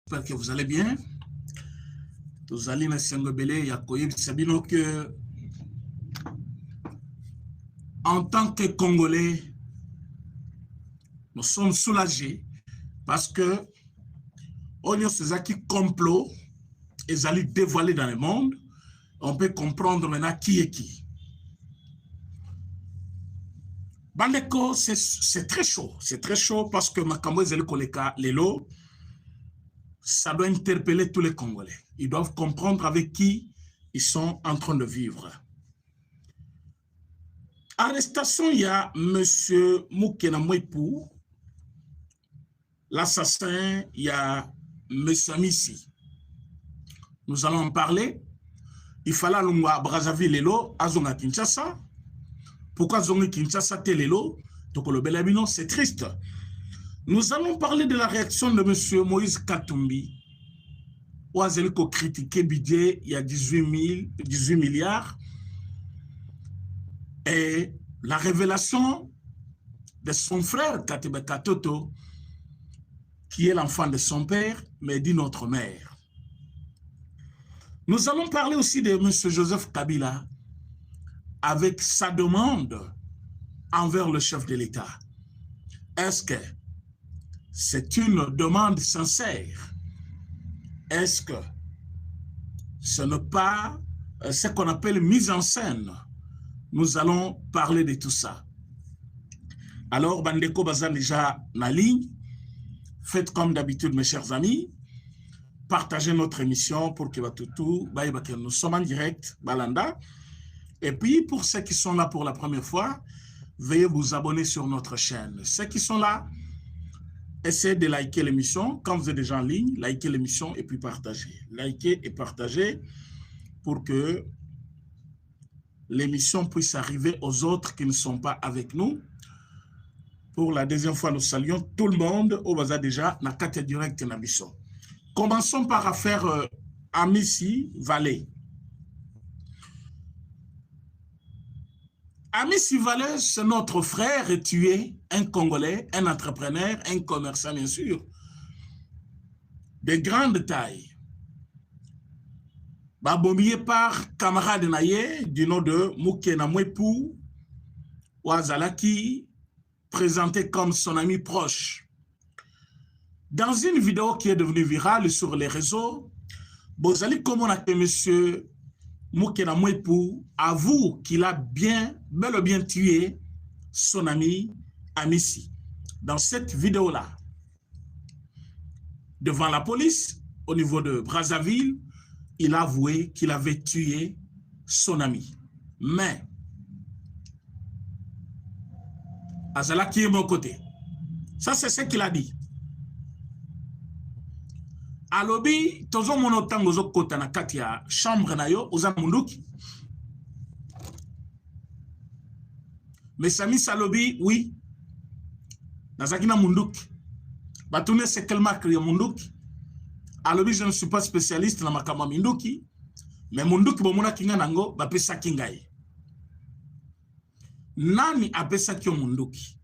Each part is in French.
J'espère que vous allez bien. Vous allez me sengobele yakoye sabino que en tant que Congolais, nous sommes soulagés parce que on y a ces acquis complots et allaient dévoiler dans le monde. On peut comprendre maintenant qui est qui. Bandeko, c'est très chaud parce que Makambo Zeli Koleka Lelo, ça doit interpeller tous les Congolais. Ils doivent comprendre avec qui ils sont en train de vivre. Arrestation, il y a M. Moukena Mouepou, l'assassin, il y a M. Amissi. Nous allons en parler. Il fallait aller à Brazzaville Lelo, à Zonga Kinshasa. Pourquoi Zonga Kinshasa Lelo? C'est triste. Nous allons parler de la réaction de M. Moïse Katumbi. Où a critiqué budget, il y a 18 milliards. Et la révélation de son frère Katebe Katoto, qui est l'enfant de son père, mais dit notre mère. Nous allons parler aussi de M. Joseph Kabila avec sa demande envers le chef de l'État. Est-ce que c'est une demande sincère? Est-ce que ce n'est pas ce qu'on appelle mise en scène? Nous allons parler de tout ça. Alors, Bandeko Bazan déjà na ligne. Faites comme d'habitude, mes chers amis. Partagez notre émission pour que nous sommes en direct, Balanda. Et puis, pour ceux qui sont là pour la première fois, veuillez vous abonner sur notre chaîne. Ceux qui sont là, essayez de liker l'émission. Quand vous êtes déjà en ligne, likez l'émission et puis partagez. Likez et partagez pour que l'émission puisse arriver aux autres qui ne sont pas avec nous. Pour la deuxième fois, nous saluons tout le monde au Baza déjà, na carte directe Nabiso. Commençons par affaire Amissi Vallée. Amissi Vallée, c'est notre frère et tué, un Congolais, un entrepreneur, un commerçant bien sûr, de grande taille. Babombillé par camarade Naye du nom de Moukena Mouepou, Ouazalaki, présenté comme son ami proche. Dans une vidéo qui est devenue virale sur les réseaux, Bozali Komona que M. Moukena Mouepou avoue qu'il a bel et bien tué son ami Amissi. Dans cette vidéo-là, devant la police, au niveau de Brazzaville, il a avoué qu'il avait tué son ami. Mais, Azala qui est mon côté. Ça, c'est ce qu'il a dit. Alobi, tozo monotango zo kota na kati ya chambre na yo, oza munduki. Mais Sami Salobi, oui. Nazakina munduki. Batune c'est quel marque ya munduki. Alobi, je ne suis pas spécialiste na makama minduki. Mais munduki bomona kinga nango, bapesa kingai. Nani apesa kyo munduki?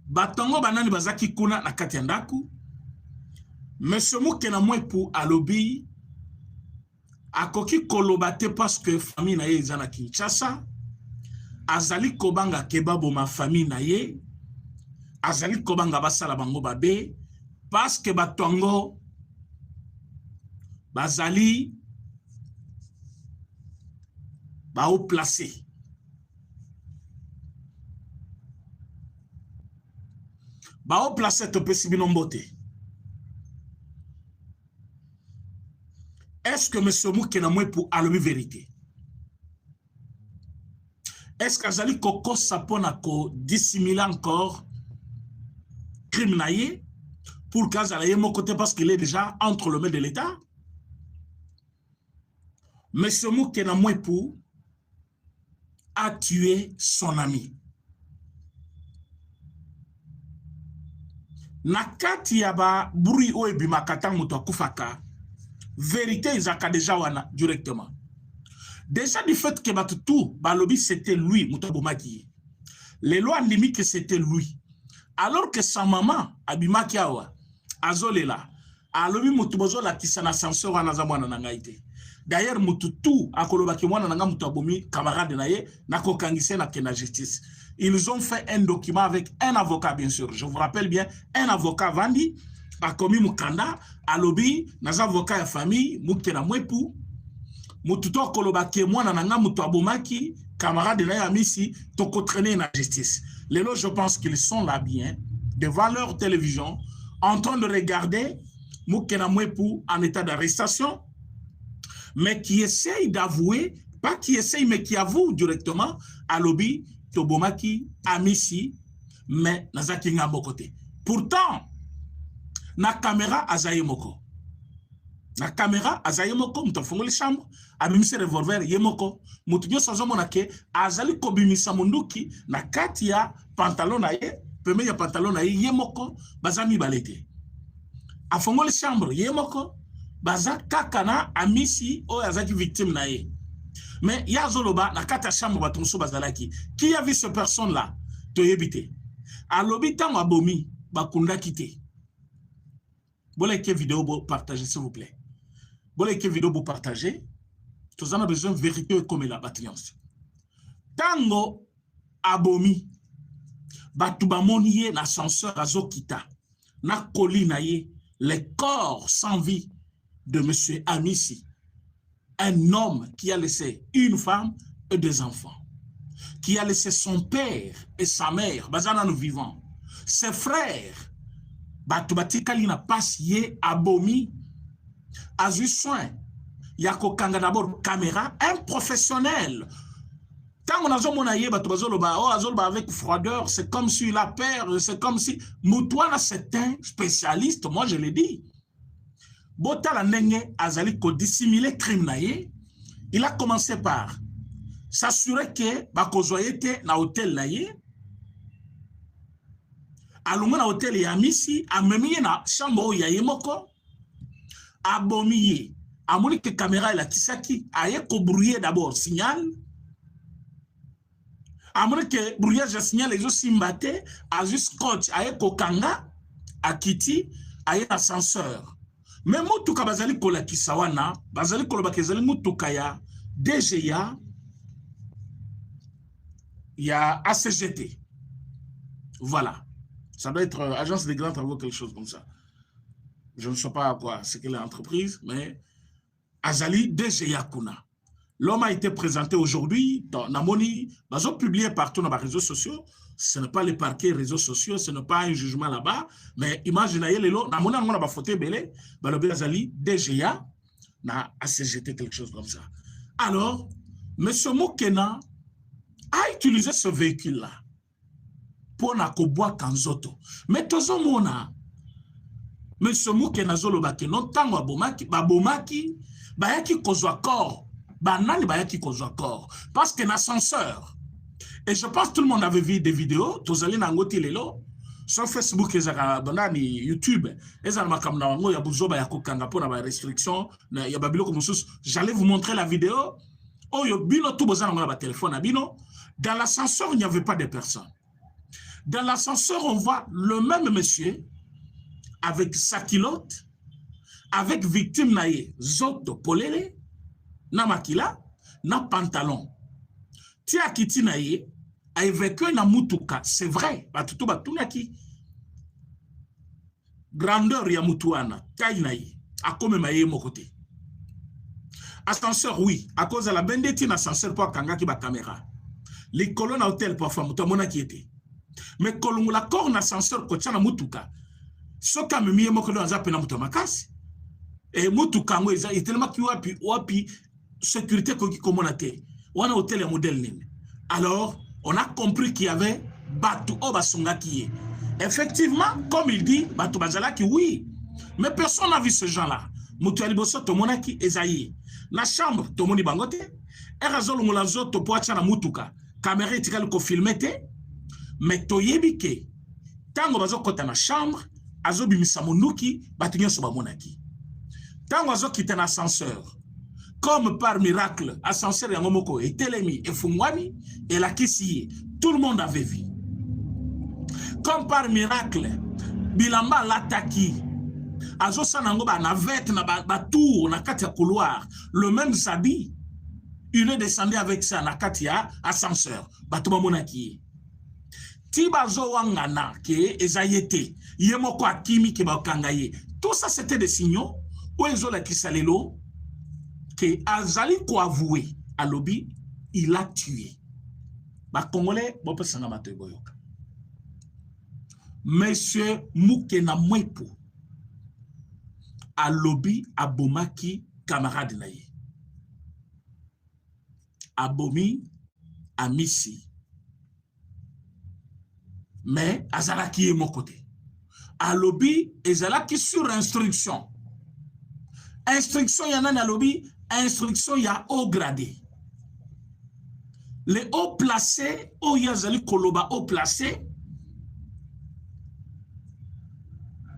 Batongo banani bazaki kuna na kati ya ndaku. Monsieur Moukena Mouepou alobi akoki kolobate parce que famille na ye ezana Kinshasa, azali kobanga kebabo ma famille na ye, azali kobanga basala bango babe parce que batongo bazali ba haut placé. Ba haut placé to pesi binombote. Est-ce que M. Moukena Mouepou a la vérité? Est-ce qu'Azali Koko Saponako dissimule encore criminaillé pour qu'Azali ait mon côté parce qu'il est déjà entre le mains de l'État? M. Moukena Mouepou a tué son ami. Nakati yaba buri oebi makata muto kufaka. Vérité, ils ont déjà wana directement. Déjà du fait que Batutu, Balobi, c'était lui, Moutabomaki. Les lois limite que c'était lui. Alors que sa maman, Abimakiawa, Azolela, alobi mutu bozo la kisana ascenseur wana za mwana na ngai te. D'ailleurs mutu tout akoloba ki mwana na nga mutu abomi camarade na ye na kokangise na kena justice. Ils ont fait un document avec un avocat, bien sûr. Je vous rappelle bien, un avocat Vandi a commis Mukanda, alobi, nas avocat ya famille, Mukena Mwepu, Mututo Koloba ke mwana nanga mutu abomaki, camarade na ya misi, toko traîner na justice. Les lots, je pense qu'ils sont là bien, devant leur télévision, en train de regarder Mukena Mwepu en état d'arrestation, mais qui essaye d'avouer, pas qui essaye, mais qui avoue directement à lobby, Tobomaki, Amisi, mais Nazaki Ngabokote. Pourtant, na caméra Azayemoko. Na caméra Azayemoko, mutafungoli chambre, abimisi revolver Yemoko, mutunyo sazomonake, Azali kobimisa munduki, na katia pantalon na ye, peme ya pantalon na ye, Yemoko, bazami balete. Afungoli chambre Yemoko, baza kakana Amisi, o Azaki victime na ye. Mais il y a Zoloba, la kata chambre batonso bazalaki. Qui a vu cette personne-là? Te yebite. A l'obitan abomi, bakunda kite. Bolé que vidéo pour partager, s'il vous plaît. Bolé que vidéo pour partager. Tous en a besoin de vérité comme la bâtillance. Tango abomi, batubamoniye l'ascenseur azokita. Na kolina ye, les corps sans vie de monsieur Amisi. Un homme qui a laissé une femme et des enfants, qui a laissé son père et sa mère, bazana nous vivants, ses frères, batubati kalina pas yé abomi, a eu soin, yako kanga d'abord caméra, un professionnel. Tant on a zo monaye batubazoloba, oh azoloba avec froideur, c'est comme si la peur, c'est comme si Moutouana c'est un spécialiste, moi je l'ai dit. Botala Nenge Azali ko dissimuler crime naye, il a commencé par s'assurer que bakozoyete na hôtel naye, alunga na hôtel ya Misi, amemiye na chambre ya Yemoko, abomiye, amoni que caméra la kisaki, aye ko brouiller d'abord signal, amoni que brouillage de signal les autres simbate, a juste scotch, aye ko kanga, a kiti, aye ascenseur. Mais mutuka bazali kola kisawana, bazali kola bakezali mutuka ya DGA, ya ACGT. Voilà. Ça doit être agence des grands travaux, quelque chose comme ça. Je ne sais pas quoi, c'est quelle entreprise, mais Azali DGA Kuna. L'homme a été présenté aujourd'hui dans Namoni, ils ont publié partout dans les réseaux sociaux. Ce n'est pas les parquets réseaux sociaux, ce n'est pas un jugement là-bas, mais imaginez les lots, Namoni on a pas photo belé, le Azali DGA na ACGT quelque chose comme ça. Alors, M. Mukena a utilisé ce véhicule-là pour na koboa kanzoto. Mais tozo mona M. Mukena zolobaki non tango abomaki, babomaki, bayaki kozwa corps. Banani bayaki kozwa corps parce que l'ascenseur et je pense que tout le monde avait vu des vidéos tozali na ngoti lelo sur Facebook ezaka banani YouTube ezala makamna wango ya buzoba ya kokanga pona ba restriction na ya babilo comme sous j'allais vous montrer la vidéo oh yo bino tout bozana ngona ba téléphone na bino dans l'ascenseur il n'y avait pas de personnes dans l'ascenseur on voit le même monsieur avec sa culotte avec victime naie zoto polele na makila, na pantalon. Tia kiti na ye, a évacué na mutuka, c'est vrai, batutu batunaki. Grandeur ya mutuana, taille na ye, a comme ma ye mon côté. Ascenseur, oui, à cause de la bendeti na ascenseur pour kanga ki ba caméra. Les colonnes à hôtel pour femme, mona qui était. Mais kolongu la corps na ascenseur ko na mutuka. Soka me miye moko dans zapena mutomakasi. Et mutuka ngo eza tellement ki wapi sécurité comme on a été. On a hôtel et modèle. Alors, on a compris qu'il y avait Batu Obasungaki. Effectivement, comme il dit, Batu Bazalaki, oui. Mais personne n'a vu ce gens-là. Mutuali Bosso, Tomonaki, Ezaïe. La chambre, Tomoni Bangote. Erazol Moulazo, Topoacha, Mutuka. Caméra etikali ko filmete. Mais Toyebike. Tango Bazo Kota na chambre, Azobi Misamunuki, Batinyo Sobamonaki. Tango Azo Kite na ascenseur. Comme par miracle, ascenseur Yangomoko et Telemi et Fungwani et la Kissi, tout le monde avait vu. Comme par miracle, Bilamba Lataki azo sanango ba navette na ba tour na kati ya couloir le même Zabi il est descendu avec ça na kati ya ascenseur bato bamonaki ti bazo wangana ke ezayete yemoko akimi ke bakangaye tout ça c'était des signaux où ils ont la kisalelo que azali ko avouer à lobby il a tué ba congolais bo pesanga mato boyoka monsieur Moukena Mwepu à lobby abomaki camarade naye abomi amisi mais azalaki mon côté à lobby ezalaki sur instruction yana na lobby instruction ya haut gradé les hauts placés o yazali koloba haut placé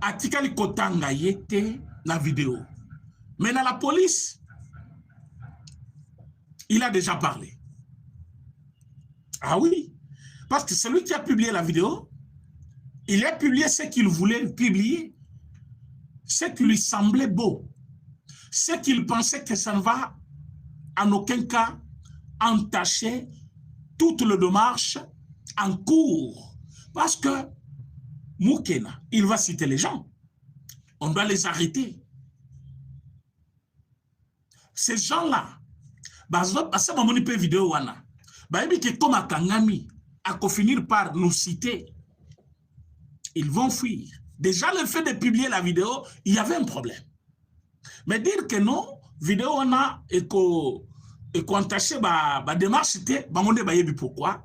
atikali kotanga yete na vidéo mais dans la police il a déjà parlé. Ah oui, parce que celui qui a publié la vidéo, il a publié ce qu'il voulait publier, ce qui lui semblait beau, ce qu'il pensait que ça ne va en aucun cas entacher toute le démarche en cours. Parce que Moukena, il va citer les gens. On doit les arrêter. Ces gens-là, à ce moment, il vidéo wana. Comme à Kangami, à finir par nous citer, ils vont fuir. Déjà, le fait de publier la vidéo, il y avait un problème. Mais dire que non, vidéo wana et qu'on tâchait ma démarche, c'était pourquoi.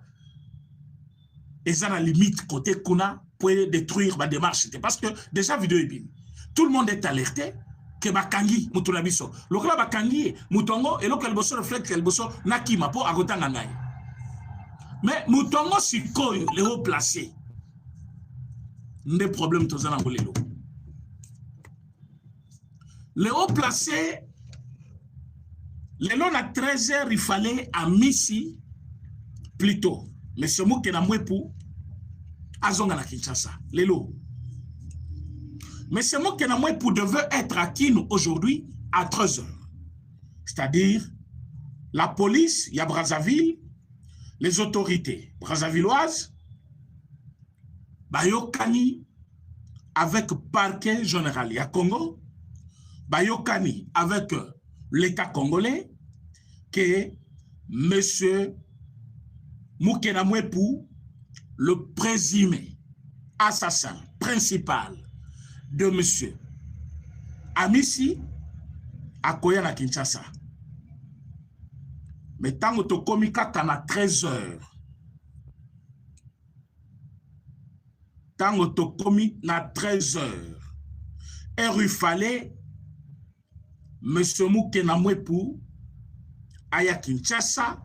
Et ça, à la limite, côté Kuna, pour détruire ma démarche, parce que déjà, vidéo est bien. Tout le monde est alerté. Que bakangi mutuna biso lokala bakangi mutongo eloko elboso reflect elboso nakima po akotanga ngai mais mutongo sikoyo le haut placé nde problème tozana ngolelo le haut placé le long à 13h il fallait à Misi plutôt mais ce mot que na Mwepu azonga na Kinshasa lelo. Mais ce mot que Mwepu devait être à Kinshasa aujourd'hui à 13h. C'est-à-dire la police, il y a Brazzaville, les autorités brazzavilloises, Bayokani avec parquet général, il y a Congo, Bayokani avec l'État congolais, que M. Moukena Mwepu, le présumé assassin principal de monsieur Amisi à Koya Kinshasa. Mais tant que tu commis à 13 heures, tant que tu commis à 13 heures, et il fallait monsieur Moukena Mwepu à Kinshasa,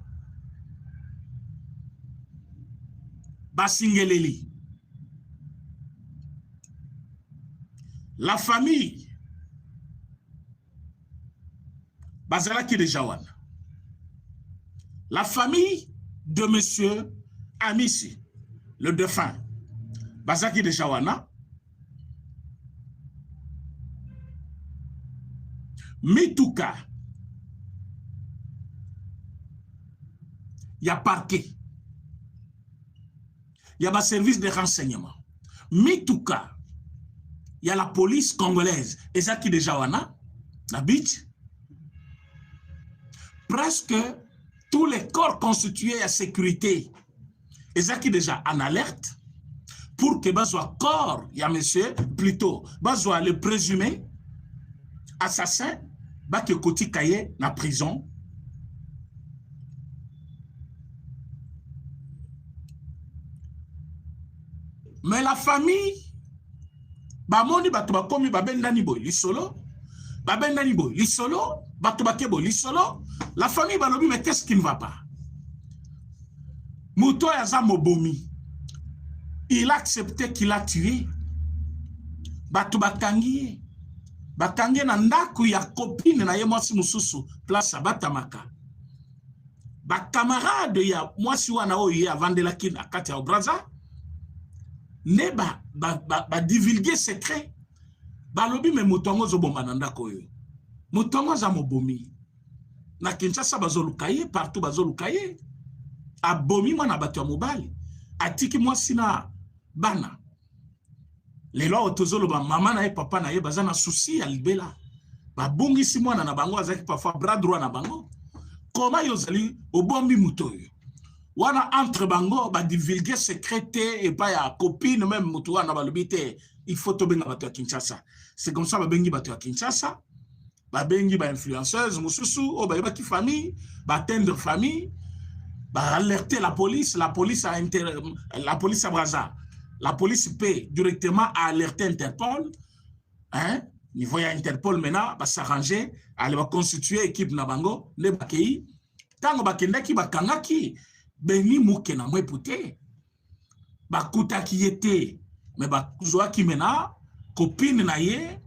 Basingeleli. La famille Bazalaki de Jawan. La famille de monsieur Amisi, le défunt, Bazalaki de Jawana, Mituka, il y a parquet, il y a un service de renseignement. Mituka, il y a la police congolaise, et ça qui déjà wana, la beach. Presque tous les corps constitués à sécurité, et ça qui déjà en alerte, pour que soit corps, il y a monsieur, plutôt, soit le présumé assassin, que Koti Kaye na prison. Mais la famille, Bamoni batuba komi babendani boy lisolo, babendani boy lisolo, batuba kebo lisolo. La famille balobi mais qu'est-ce qui ne va pas? Mouto yaza mobomi. Il a accepté qu'il a tué. Batuba kangi. Bakangi na ndaku ya copine na ye mwasi mususu place abatamaka. Ba camarade ya mwasi wana oye avandela kina kati ya Braza. Ne ba divulguer secret balobi me mutongo zo bomba nanda koyo. Mutongo za mobomi. Na Kinshasa bazolukaye partout bazolukaye. Abomi mwana bato ya mobali. Atiki mwasi na bana. Lelo otozolo ba mama na ye papa na ye bazana souci ya libela. Babungi si mwana na bango azaki parfois bras droit na bango. Comment yozali obombi mutoyo. Wana entre bango ba divulguer secret et pas ya copine même mutu wana balobite il faut tobenga bato ya Kinshasa. C'est comme ça babengi bato ya Kinshasa. Babengi ba influenceuse mususu o ba yeba ki famille, ba tendre famille, ba alerter la police a Brazza. La police peut directement alerter Interpol. Hein? Niveau ya Interpol maintenant va s'arranger, aller va constituer équipe na bango, ne bakei. Tango bakendaki bakangaki Beni Mukena mwepute. Bakutaki yete. Mais bakuzwaki mena copine na ye.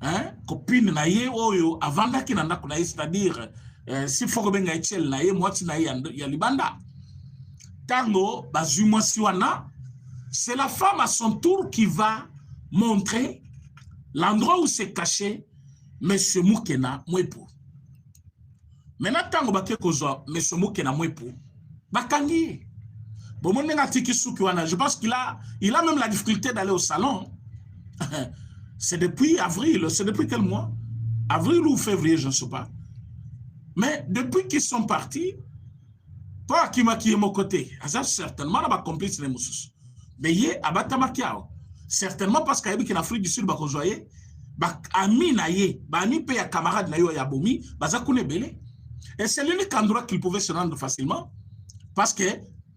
Hein? Copine na ye oyo avandaki na ndako na ye, c'est-à-dire si foko benga etiel na ye mwati na ye ya libanda. Tango bazui mwasi wana, c'est la femme à son tour qui va montrer l'endroit où s'est caché Monsieur Mukena Mwepu. Maintenant, tango bake kozwa Monsieur Mukena Mwepu, bakangi. Bon, mon tiki souki wana, je pense qu'il a même la difficulté d'aller au salon. C'est depuis avril, c'est depuis quel mois? Avril ou février, je ne sais pas. Mais depuis qu'ils sont partis, pas qui m'a qui est mon côté, certainement, on a complice les moussus. Mais il est à certainement parce qu'il y a en Afrique du Sud, il ami na ye, ami pe ya camarade na yo ya bomi, bazakune belé. Et c'est l'unique endroit qu'il pouvait se rendre facilement parce que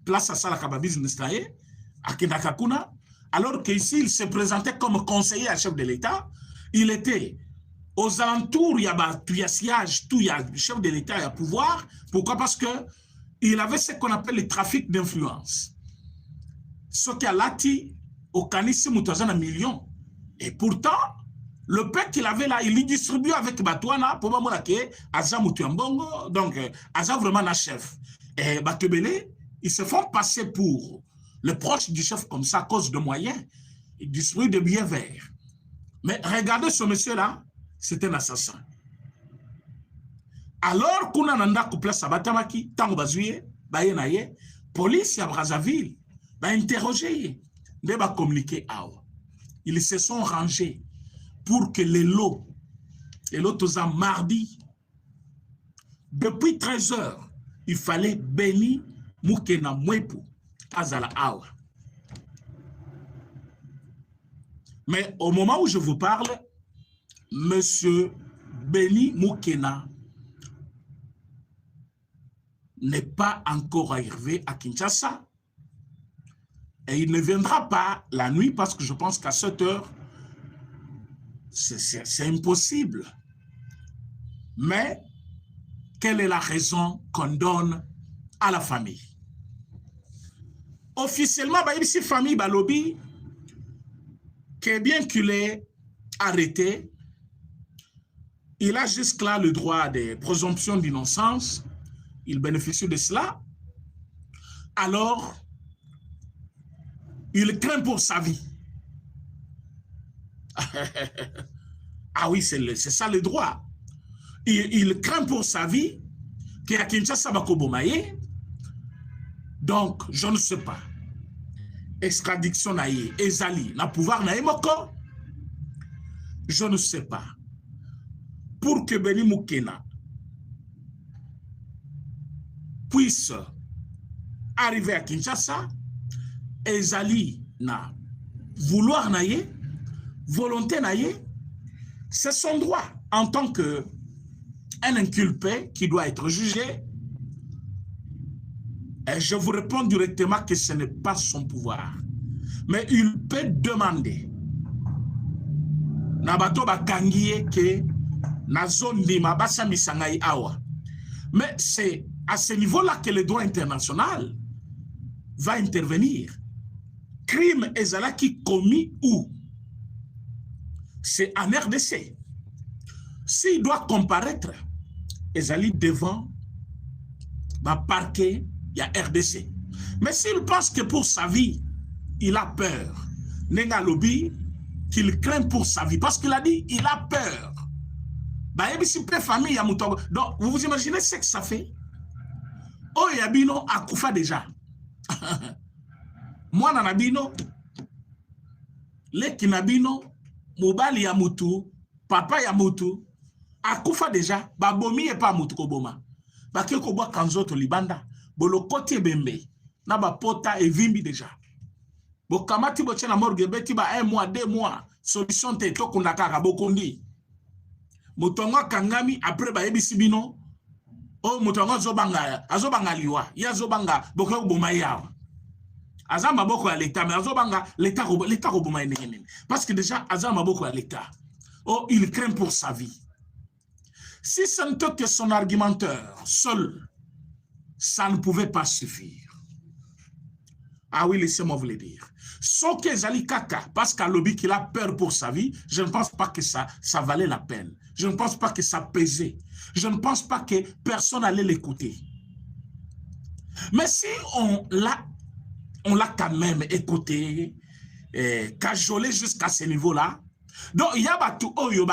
place à ça la business taye à Kendakakuna, alors qu'ici il se présentait comme conseiller à chef de l'État, il était aux alentours, il y a siège, tout il y a chef de l'État, il y a pouvoir. Pourquoi? Parce que il avait ce qu'on appelle le trafic d'influence. Ce qui a lati au Kanisi Moutazana millions. Et pourtant, le peuple qu'il avait là, il y distribue avec Batouana pour que Aza Moutouambongo, donc Aza vraiment la chef. Et Batebele, ils se font passer pour le proche du chef comme ça à cause de moyens. Ils distribuent des billets verts. Mais regardez ce monsieur-là, c'est un assassin. Alors qu'on a nanda couple Sabatamaki, tango bazuye, bayenaye, police à Brazzaville, ba interroger, ne ba communiquer awa. Ils se sont rangés pour que les lots aux mardi, depuis 13 heures, il fallait Beni Mukena Mwepu Azala Awa. Mais au moment où je vous parle, Monsieur Beni Mukena n'est pas encore arrivé à Kinshasa et il ne viendra pas la nuit parce que je pense qu'à 7 heures, c'est impossible. Mais quelle est la raison qu'on donne à la famille? Officiellement, ici, famille Balobi, que bien qu'il est arrêté, il a jusque-là le droit des présomptions d'innocence, il bénéficie de cela, alors il craint pour sa vie. Ah oui, c'est ça le droit. Il craint pour sa vie qu'il y a Kinshasa Bakobomaye. Donc, je ne sais pas. Extradiction naïe, ezali, na pouvoir naïe moko. Je ne sais pas. Pour que Beni Mukena puisse arriver à Kinshasa, ezali na vouloir naïe, volonté naïe, c'est son droit en tant qu'un inculpé qui doit être jugé. Et je vous réponds directement que ce n'est pas son pouvoir. Mais il peut demander. Nabato bakangiye ke na zone di mabasa misangai awa. Mais c'est à ce niveau-là que le droit international va intervenir. Crime ezalaki commis où? C'est en RDC. S'il doit comparaître, ezali devant le parquet, il y a RDC. Mais s'il pense que pour sa vie, il a peur, nenga lobby, qu'il craint pour sa vie. Parce qu'il a dit, il a peur. Famille, donc, vous vous imaginez ce que ça fait? Oh, Yabino a koufa déjà. Moi, Nanabino, les Kinabino, Mobali Yamutu, Papa Yamutu, a koufa déjà. Babomi et pas Mutu Koboma. Baki Kobo Kanzoto Libanda. Bolo Kote Bembe. Naba Pota et Vimbi déjà. Bokamati Bochena Morgue Beti ba 1 mois, 2 mois. Solution te to kundaka Bokondi. Mutonga Kangami après ba Ebisibino. Oh, Mutonga Zobanga, Azobanga Liwa, Yazobanga, Boko Bomayawa. Azama Boko à l'État, mais Azobanga, l'État Roboma. Parce que déjà, Azama Boko à l'État. Oh, il craint pour sa vie. Si ce n'était que son argumenteur seul, ça ne pouvait pas suffire. Ah oui, laissez-moi vous le dire. Sauf que Zali Kaka, parce qu'à lobby qu'il a peur pour sa vie, je ne pense pas que ça valait la peine. Je ne pense pas que ça pesait. Je ne pense pas que personne allait l'écouter. Mais si on l'a quand même écouté, cajolé jusqu'à ce niveau-là, donc il y a batu oyo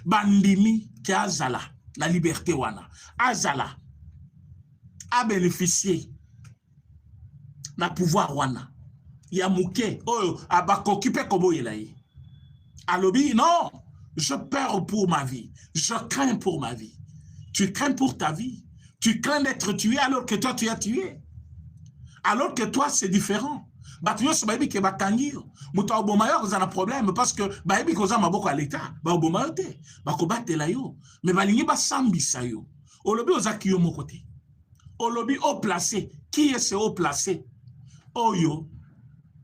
bandimi qui a Azala, la liberté wana. Azala a bénéficié na pouvoir wana. Ya mouké, oyo abakokipe kobo yelayi. Alobi, non, je peur pour ma vie. Je crains pour ma vie. Tu crains pour ta vie. Tu crains d'être tué alors que toi, tu es tué. Alors que toi, c'est différent. Batuyo se baby ke bakangir. Muta obomayo kozana problème parce que baby koza maboko à l'état. Ba obomayo te. Bakobate la yo. Mais balingi ba sambisa yo. Olobi ozaki yo mokote. Olobi haut placé. Qui est ce haut placé? Oyo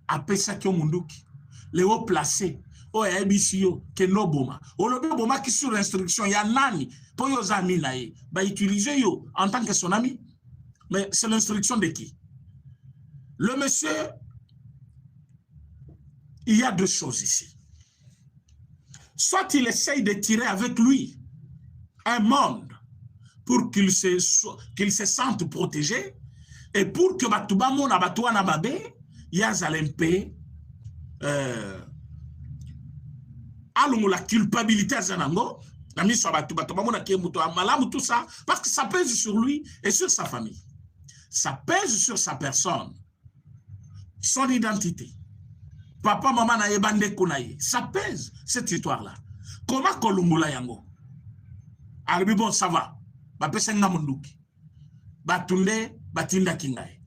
apesa kyo munduki. Les hauts placés. Oh, ebisio ke no boma. Olobi boma qui sur instruction ya nani pour yo zami na ye. Ba utiliser yo en tant que son ami. Mais c'est l'instruction de qui? Le monsieur, il y a 2 choses ici. Soit il essaye de tirer avec lui un monde pour qu'il se sente protégé et pour que Batouba Mona Batouana Babé, Yazalempe, la culpabilité à Zanango, la mise sur Batouba Mona Kemuto Malam, tout ça, parce que ça pèse sur lui et sur sa famille. Ça pèse sur sa personne. Son identité. Papa, maman, na yebande kunaye. Ça pèse, cette histoire-là. Comment Kolumula yango? Arbi bon, ça va. Bapese nga munduki. Batunde, batinda kingaye.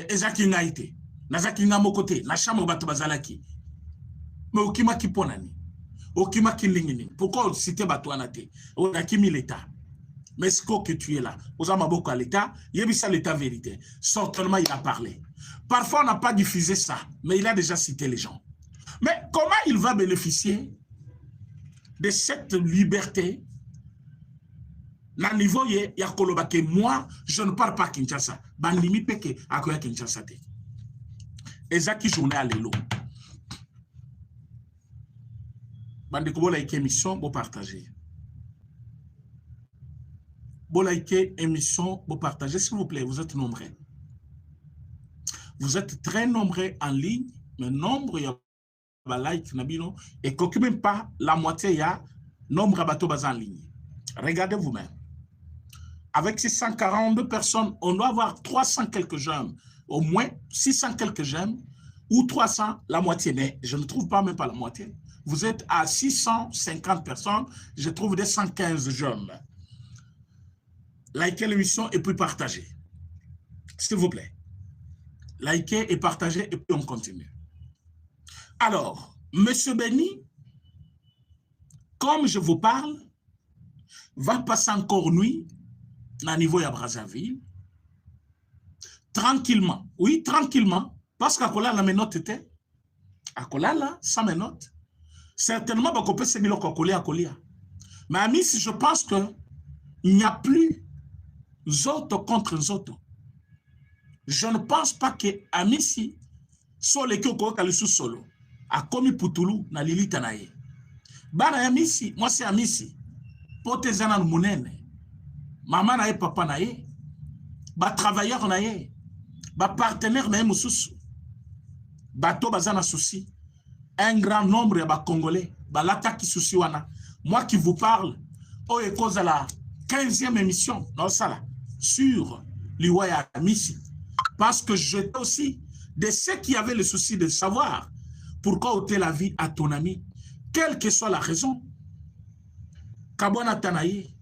Ezaki ngaite. Nazaki nga mokote. Na chamo batu bazalaki. Mais okima kiponani. Okima kilingini. Pourquoi citer batu anate? Okimi l'État. Mais ce que tu es là, aux amaboko à l'État, il y a ça l'État vérité. Certainement, il a parlé. Parfois, on n'a pas diffusé ça, mais il a déjà cité les gens. Mais comment il va bénéficier de cette liberté? Na niveau il y a kolobake, moi, je ne parle pas Kinshasa. Bandimi peke akoya Kinshasa te. Ezaki journée à l'élo. Bandeko la émission, vous partagez. Vous likez émission, vous partagez, s'il vous plaît, vous êtes nombreux. Vous êtes très nombreux en ligne, mais nombre, il y a like, et qu'aucun même pas la moitié, il y a nombre à bateau en ligne. Regardez vous-même. Avec 642 personnes, on doit avoir 300 quelques j'aime, au moins 600 quelques j'aime, ou 300, la moitié, mais je ne trouve pas même pas la moitié. Vous êtes à 650 personnes, je trouve des 115 j'aime. Likez l'émission et puis partagez. S'il vous plaît. Likez et partagez et puis on continue. Alors, M. Benny, comme je vous parle, va passer encore nuit à niveau à Brazzaville. Tranquillement. Oui, tranquillement. Parce qu'à Kola, la menotte était. À Kola, là, ça menotte. Certainement, on peut se mettre à Kolia. Mais amis, je pense qu'il n'y a plus Zoto contre Zoto. Je ne pense pas que Amissi, sur les Kyoko Kalisu solo, a commis Poutoulou, na Lilita nae. Bana Amissi, moi c'est Amissi. Pote Zanan Mounene. Maman nae, papa nae. Ba travailleur nae. Ba partenaire nae Moussoussou. Bato Bazana souci. un grand nombre de Congolais, l'attaque souci wana. Moi qui vous parle, oh, et cause à la 15e émission, non, ça là, sur l'Iwaya Missi. Parce que j'étais aussi de ceux qui avaient le souci de savoir pourquoi ôter la vie à ton ami, quelle que soit la raison. Kabwana Tanaye,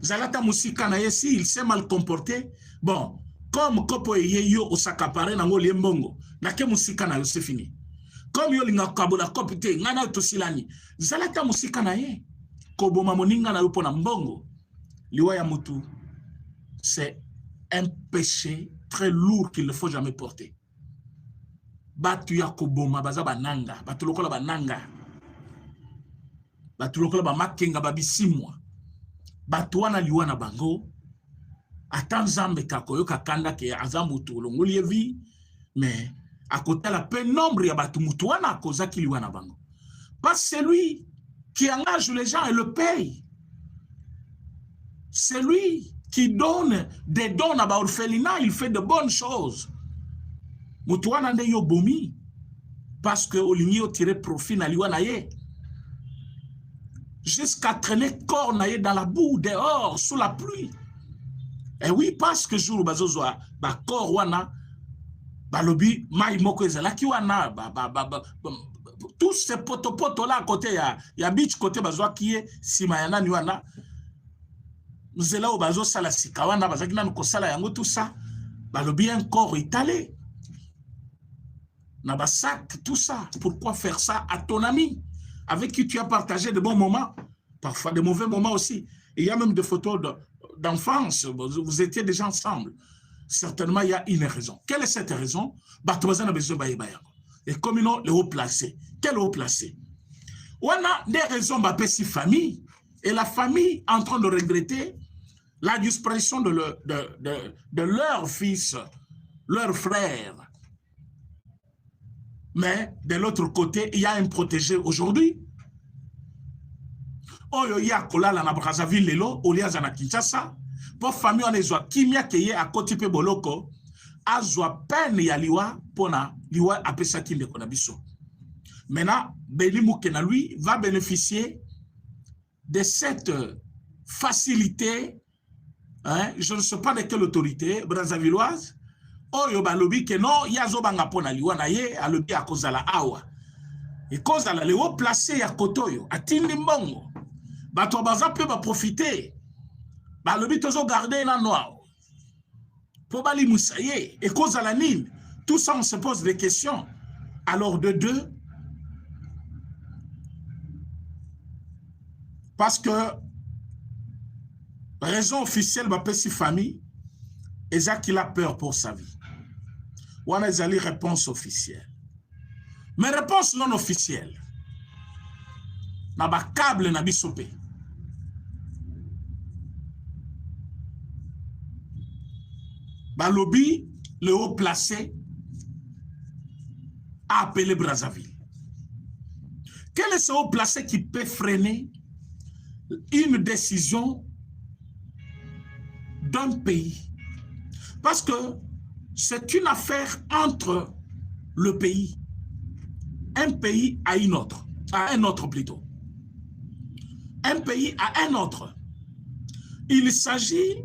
Zalata Moussika Naye, si il s'est mal comporté, bon, comme Kopo Yeyo Osakapare Nango Liembongo, Nake Moussika Naye, c'est fini. Comme yo linga kabola kopite, ngana tosilani, Zalata Moussika Naye, Koboma Moninga na yupo na mbongo, Liwaya Mutu, c'est un péché très lourd qu'il ne faut jamais porter. Batu ya koboma baza bananga, batu lokola bananga, batu lokola bamakenga babisimwa, batu wana liwa na bango, atan zambe kakoyo kakanda ke azamutu longoli evi, mais à côté la pénombre ya batu mutu wana koza ki liwa na bango. Parce que c'est lui qui engage les gens et le paye. C'est lui qui donne des dons à l'orphelinat, il fait de bonnes choses. Moutouana nde yo bomi parce que Oligny a tiré profit na liwa naye jusqu'à traîner corps naye dans la boue dehors sous la pluie. Et oui, parce que jour bazozwa ba corps wana ba lobi mai moko ezalaki wana tous ces potopoto là à côté ya beach côté bazwa kié sima ya nani wana nzela o bazo sala sika wana bazaki nanu ko sala yango tout ça ba lobi un corps étalé. Nabasak, tout ça. Pourquoi faire ça à ton ami avec qui tu as partagé de bons moments, parfois de mauvais moments aussi. Et il y a même des photos d'enfance, vous étiez déjà ensemble. Certainement, il y a une raison. Quelle est cette raison? Et comme ils ont les haut placés. Quel haut placé? On a des raisons, si famille, et la famille en train de regretter la disparition de leur fils, leur frère. Mais de l'autre côté, il y a un protégé aujourd'hui. Oyo ya kolala na Brazzaville lelo, oliaza na Kinshasa. Pour famille on ezwa kimia keye à côté pe boloko, azwa peine ya liwa pona liwa apesa kinde kona biso. Maintenant, Beli Moukena lui va bénéficier de cette facilité, hein, je ne sais pas de quelle autorité brazzavilloise. Oyo balobi ke non yazo banga pona liwa na ye alobi akozala awa e kozala le haut placé ya kotoyo atindi mbongo bato baza pe ba profiter balobi tozo garder na noir po bali musaye e kozala nini. Tout ça on se pose des questions. Alors de deux, parce que raison officielle ba pesi famille eza qu'il a peur pour sa vie. On a des réponses officielles. Mais réponse non officielle. Na ba câble na bisopé. Ba lobby, le haut placé, a appelé Brazzaville. Quel est ce haut placé qui peut freiner une décision d'un pays? Parce que c'est une affaire entre le pays, un pays à un autre plutôt, un pays à un autre. Il s'agit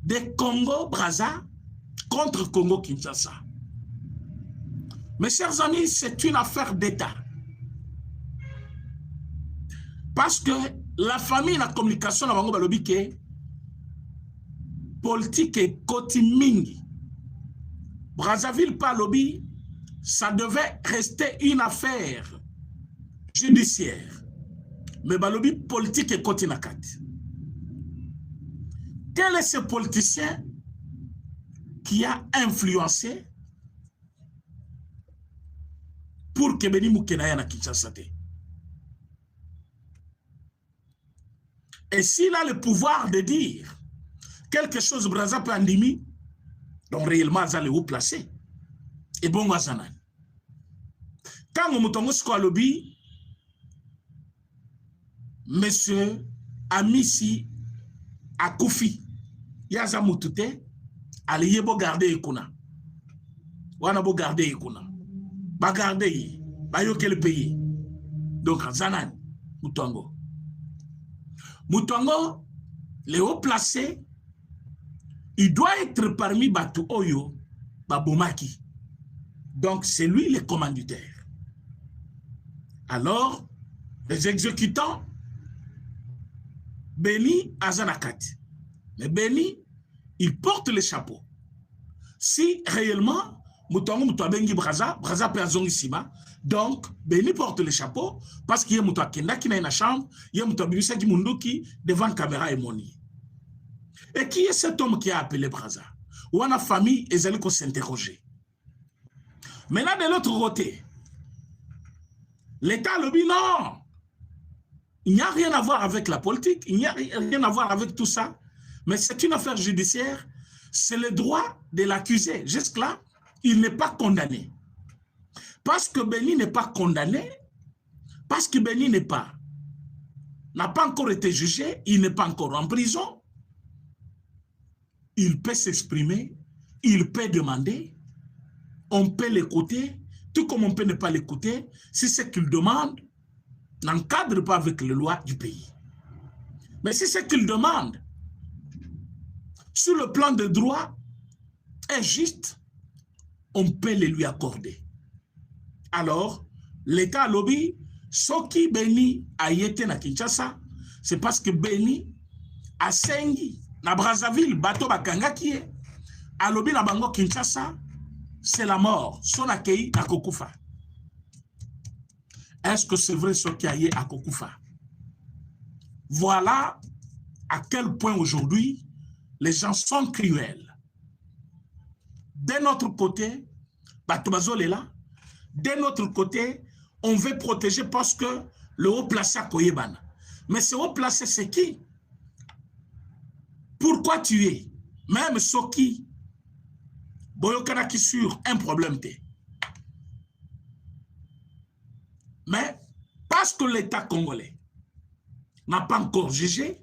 de Congo-Brazza contre Congo-Kinshasa. Mes chers amis, c'est une affaire d'État. Parce que la famille, la communication, la bango balobi ke politique et côté mingi. Brazzaville par lobby, ça devait rester une affaire judiciaire. Mais balobi politique et côté nakat. Quel est ce politicien qui a influencé pour que Beni Moukena na Kinshasa? Et s'il a le pouvoir de dire quelque chose, Brazza peut andimi, donc réellement, ça le haut placé. Et bon, Wazanan. Quand on moutongo squalobi, monsieur Amissi Akoufi, Yaza Moutute, allez bo garder Ekuna. Wana bo garder Ekuna. ba garder, ba yo quel pays. Donc Zanan, Mutongo. Mutongo, les hauts placés, il doit être parmi Batu Oyo, Babomaki. Donc c'est lui le commanditaire. Alors, les exécutants, Beni Azanakat. Mais Beni, il porte le chapeau. Si réellement, Moutongo Moutouabengi Braza peut azongi sima, donc Beni porte le chapeau parce qu'il y a Moutouakenda qui n'a une chambre, il y a Moutouabimisa qui munduki devant la caméra et moni. Et qui est cet homme qui a appelé Braza? Ou a famille et ils allaient s'interroger. Maintenant, de l'autre côté, l'État le dit non. Il n'y a rien à voir avec la politique, il n'y a rien à voir avec tout ça. Mais c'est une affaire judiciaire, c'est le droit de l'accusé. Jusque-là, il n'est pas condamné. Parce que Beni n'est pas condamné, parce que Beni n'a pas encore été jugé, il n'est pas encore en prison, il peut s'exprimer, il peut demander, on peut l'écouter, tout comme on peut ne pas l'écouter, si ce qu'il demande n'encadre pas avec les lois du pays. Mais si ce qu'il demande, sur le plan de droit, est juste, on peut les lui accorder. Alors, l'État lobby, ce qui Beni a été na Kinshasa, c'est parce que Beni a sengi, na Brazzaville, bateau bakanga qui est, a lobby na bango Kinshasa, c'est la mort. Son accueil à Kokufa. Est-ce que c'est vrai ce qui a eu à Kokufa? Voilà à quel point aujourd'hui les gens sont cruels. De notre côté, Batobazol est là. De notre côté, on veut protéger parce que le haut placé à Koyebana. Mais ce haut placé, c'est qui? Pourquoi tuer? Même Soki, Boyokana qui sur un problème. Mais parce que l'État congolais n'a pas encore jugé,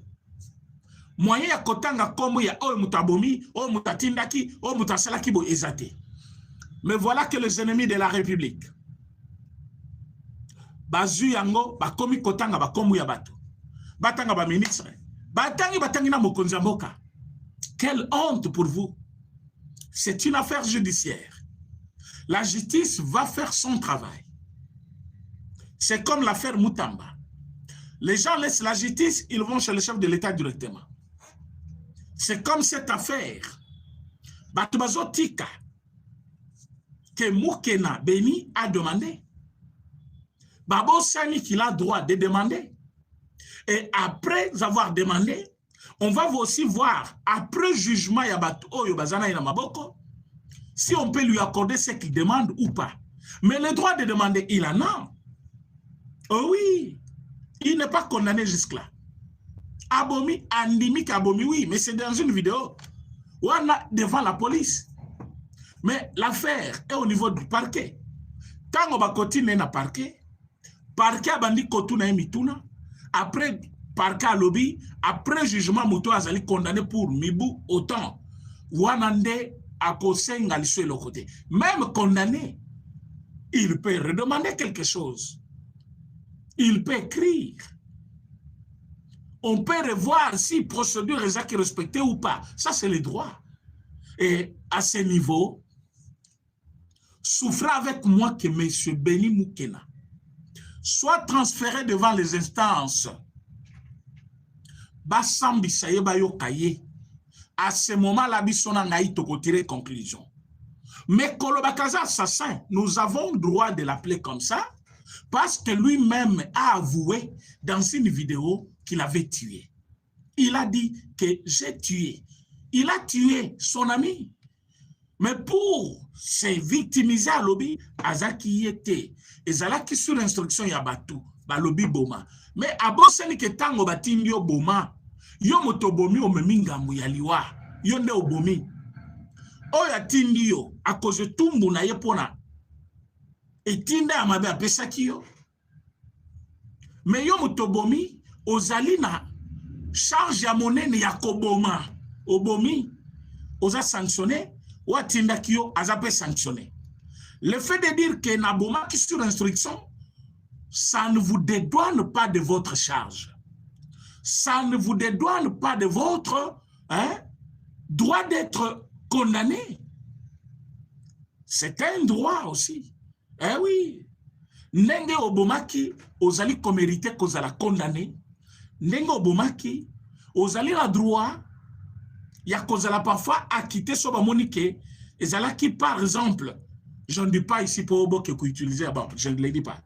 moyen ya kotanga komo ya oyo mutabomi, oyo mutatindaki, oyo mutasalaki bo ezate. Mais voilà que les ennemis de la République, bazu yango, bakomi kotanga bakomu ya bato, batanga ba ministre, batangi na mokonzi ya mboka. Quelle honte pour vous! C'est une affaire judiciaire. La justice va faire son travail. C'est comme l'affaire Moutamba. Les gens laissent la justice, ils vont chez le chef de l'État directement. C'est comme cette affaire. Batubazo Tika, que Moukena Beni a demandé. Babo Sani qu'il a droit de demander. Et après avoir demandé, on va aussi voir, après jugement, si on peut lui accorder ce qu'il demande ou pas. Mais le droit de demander, il en a. Oh oui, il n'est pas condamné jusque-là. Abomi, Andimik Abomi, oui, mais c'est dans une vidéo. On a devant la police. Mais l'affaire est au niveau du parquet. Quand on va continuer à parquet a bandi kotuna mituna, après parquet à lobby, après jugement, Mouto Azali condamné pour Mibou autant. Wanande a kosenga l'issue de l'autre côté. Même condamné, il peut redemander quelque chose. Il peut écrire. On peut revoir si la procédure est respectée ou pas. Ça, c'est le droit. Et à ce niveau, souffrez avec moi que M. Beni Moukena soit transféré devant les instances. Basambi Sayeba Yokaye. À ce moment-là, Bissona Naï Toko tirer conclusion. Mais Kolobakaza assassin, nous avons le droit de l'appeler comme ça parce que lui-même a avoué dans une vidéo qu'il avait tué. Il a dit que j'ai tué. Il a tué son ami. Mais pour se victimiser à lobby, Azaki était. Et Zalaki sur l'instruction Yabatou, ba lobby Boma. Mais à Bosani que tango batindio Boma, yo motobomi o memingambu yaliwa, yo nde obomi. Oya tindio, à cause de tumbu na yepona. Et tinde amabe apesaki yo. Mais yo motobomi, ozalina, charge ya monene ya koboma. Obomi, oza sanctionné, ou atindaki yo, azape sanctionné. Le fait de dire que Naboma qui sur instruction, ça ne vous dédouane pas de votre charge. Ça ne vous dédouane pas de votre droit d'être condamné. C'est un droit aussi. Eh oui. Nenge obomaki, ozali komérité kozala condamné. Nenge obomaki, ozali la droit, ya kozala parfois acquitté soba monique, ezalaki par exemple, je ne dis pas ici pour Obo que utiliser, bon, je ne le dis pas.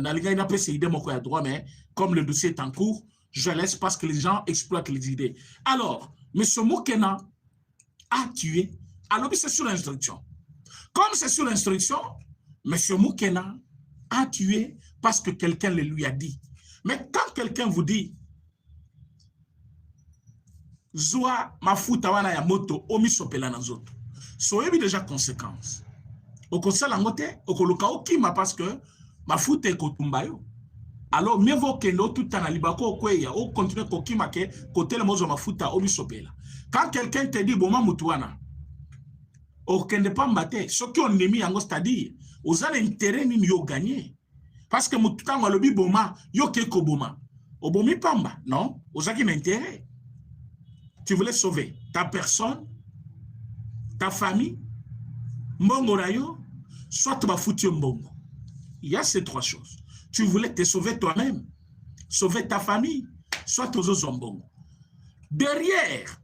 Naliga n'a pas idée mon droit, mais comme le dossier est en cours, je laisse parce que les gens exploitent les idées. Alors, M. Moukena a tué, alors c'est sur l'instruction. Comme c'est sur l'instruction, M. Moukena a tué parce que quelqu'un le lui a dit. Mais quand quelqu'un vous dit, Zoa mafuta wana ya moto omi sopela na nzoto, soyebi déjà conséquence. Okosala ngote, okoluka okima parce que mafuta ekotumba yo. Alors, mieux vaut que nous tout en libako kweya, ou continuer kokima ke côté le mozo mafuta omi sopela. Quand quelqu'un te dit boma mutuana, okende pas mbate, ce qui on nemi yango c'est-à-dire, aux intérêt ni yo gagner. Parce que mututa ngalobi boma, yo keko boma. Obomi pamba, non? Aux intérêt. Tu voulais sauver ta personne, ta famille, mbongo rayo, soit tu vas foutre mbongo. Il y a ces trois choses. Tu voulais te sauver toi-même, sauver ta famille, soit aux autres mbongo. Derrière,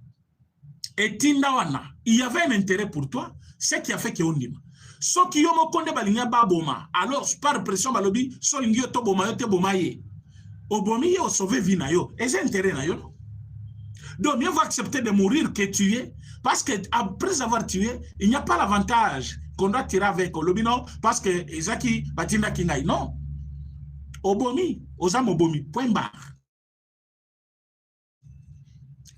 et Tindawana, il y avait un intérêt pour toi, c'est qui a fait que on dit. Ce qui ont connu balinga baboma, alors par pression balobi, so lingio to boma yo te boma ye. Obomi yo sauver vie na yo, et c'est intérêt na yo. Donc, mieux vaut accepter de mourir que tuer, parce qu'après avoir tué, il n'y a pas l'avantage qu'on doit tirer avec Olobino, parce que Ezaki Batinda Kingai, non. Obomi, Ozam Obomi, point barre.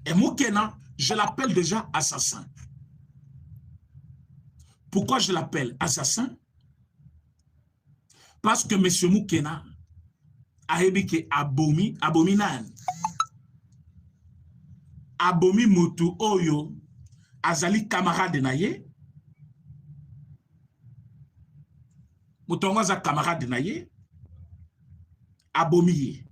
Et Moukena, je l'appelle déjà assassin. Pourquoi je l'appelle assassin? Parce que M. Moukena a ébiqué abominable. Abomi mutu oyo azali camarade na ye mutongo za camarade na ye abomi ye.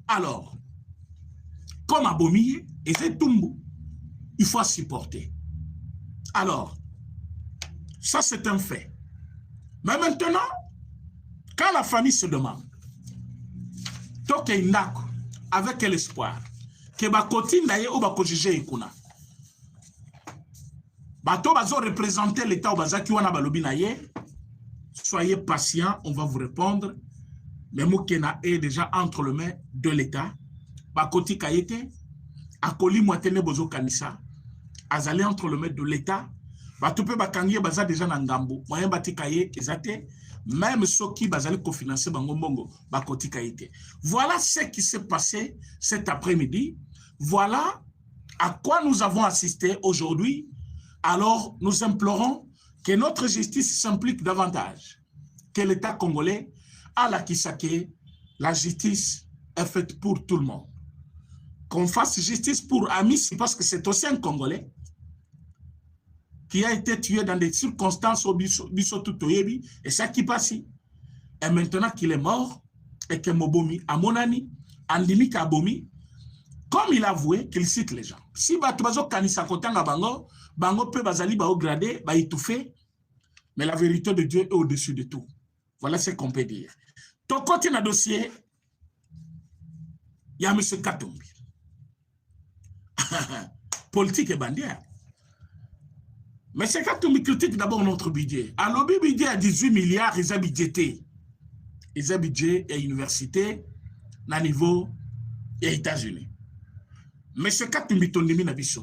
Alors comme abomi ye et c'est tumbu, il faut supporter. Alors ça c'est un fait. Mais maintenant, quand la famille se demande, avec quel espoir, que bakoti naye ou bako juger ikuna. Bato bazo représenter l'État ou bazaki wana balobi naye, soyez patient, on va vous répondre. Mais Moukena est déjà entre les mains de l'État. Bakoti kayete, akoli mwatene bozo kanisa, azali entre les mains de l'État. Batupe bakangie baza déjà na ngambo moyen batikaye ezate même ceux qui bazali cofinancer bango mbongo bakotika ite. Voilà ce qui s'est passé cet après-midi. Voilà à quoi nous avons assisté aujourd'hui. Alors nous implorons que notre justice s'implique davantage, que l'État congolais a la kisake, la justice est faite pour tout le monde. Qu'on fasse justice pour Amis parce que c'est aussi un Congolais qui a été tué dans des circonstances au Bisotutoyebi, et ça qui passe. Et maintenant qu'il est mort, et que Mobomi, à Monani, Andimi Kabomi, comme il a avoué qu'il cite les gens. Si Batubazo Kanisa Kotanga Bango, Bango peut Bazali Bao gradé, ba étouffé, mais la vérité de Dieu est au-dessus de tout. Voilà ce qu'on peut dire. Ton côté dans le dossier, il y a M. Katumbi. Politique et bandière. Mais c'est quand on critique d'abord notre budget. Alors, le budget à 18 milliards, ils ont budgété. Ils ont budget et université, à niveau des États-Unis. Mais c'est quand on dit que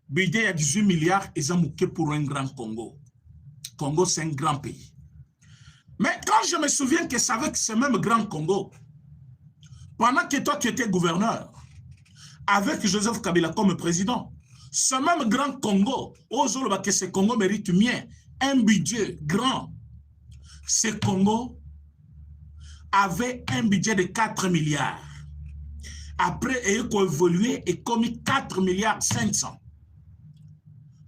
budget à 18 milliards, ils ont mouqué pour un grand Congo. Congo, c'est un grand pays. Mais quand je me souviens que c'est avec ce même grand Congo, pendant que toi, tu étais gouverneur, avec Joseph Kabila comme président, ce même grand Congo, que ce Congo mérite mieux un budget grand. Ce Congo avait un budget de 4 milliards. après ayant évolué et commis 4 milliards 500.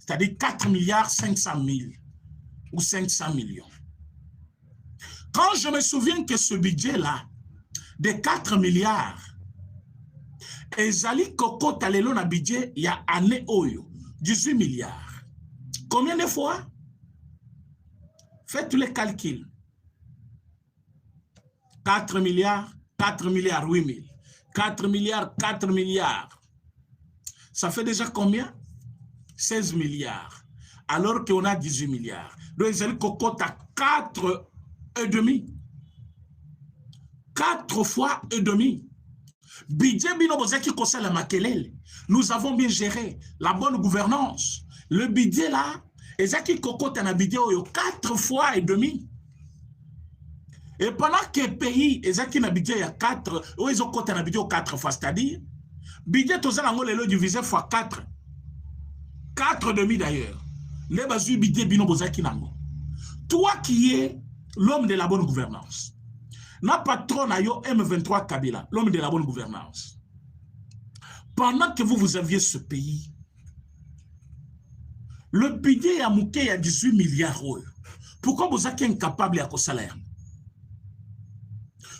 C'est-à-dire 4 milliards 500 000 ou 500 millions. Quand je me souviens que ce budget-là, de 4 milliards, ezali koko talelo na budget, il y a année oyo, 18 milliards. Combien de fois? Faites tous les calculs. 4 milliards, 8 000. 4 milliards, 4 milliards. Ça fait déjà combien? 16 milliards. Alors qu'on a 18 milliards. Donc, ezali koko à 4 et demi. 4 fois et demi. Budget bino bozaki kosala makelele. Nous avons bien géré la bonne gouvernance. Le budget là, ezaki kokota na budget oyo 4 fois et demi. Et pendant que le pays ezaki na budget ya 4, ou ils ont kota na budget 4 fois, c'est-à-dire budget tozala ngo lelo divisé fois 4. 4 et demi d'ailleurs. Les basu budget bino bozaki nango. Toi qui es l'homme de la bonne gouvernance. Na patron na yo M23 Kabila, l'homme de la bonne gouvernance. Pendant que vous aviez ce pays, le budget a mouké à 18 milliards. Pourquoi vous êtes incapable à salaire?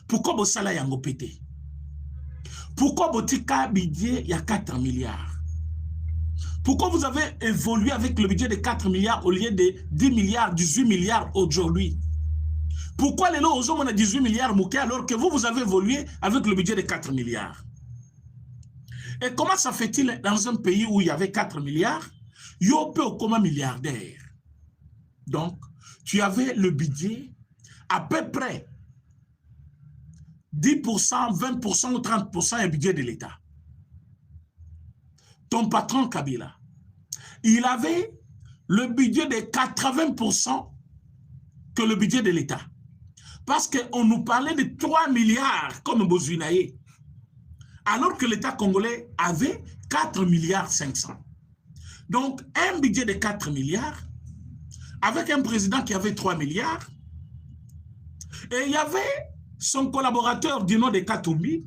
Pourquoi vous salaire en pété? Pourquoi votre budget il y a 4 milliards? Pourquoi vous avez évolué avec le budget de 4 milliards au lieu de 10 milliards, 18 milliards aujourd'hui? Pourquoi les lots ont 18 milliards mouké alors que vous avez évolué avec le budget de 4 milliards? Et comment ça fait-il dans un pays où il y avait 4 milliards, il y a peu comme un milliardaire? Donc, tu avais le budget à peu près 10%, 20% ou 30% du budget de l'État. Ton patron Kabila, il avait le budget de 80% que le budget de l'État. Parce qu'on nous parlait de 3 milliards comme Bozuinaye, alors que l'État congolais avait 4 milliards 500. Donc, un budget de 4 milliards, avec un président qui avait 3 milliards, et il y avait son collaborateur du nom de Katumbi,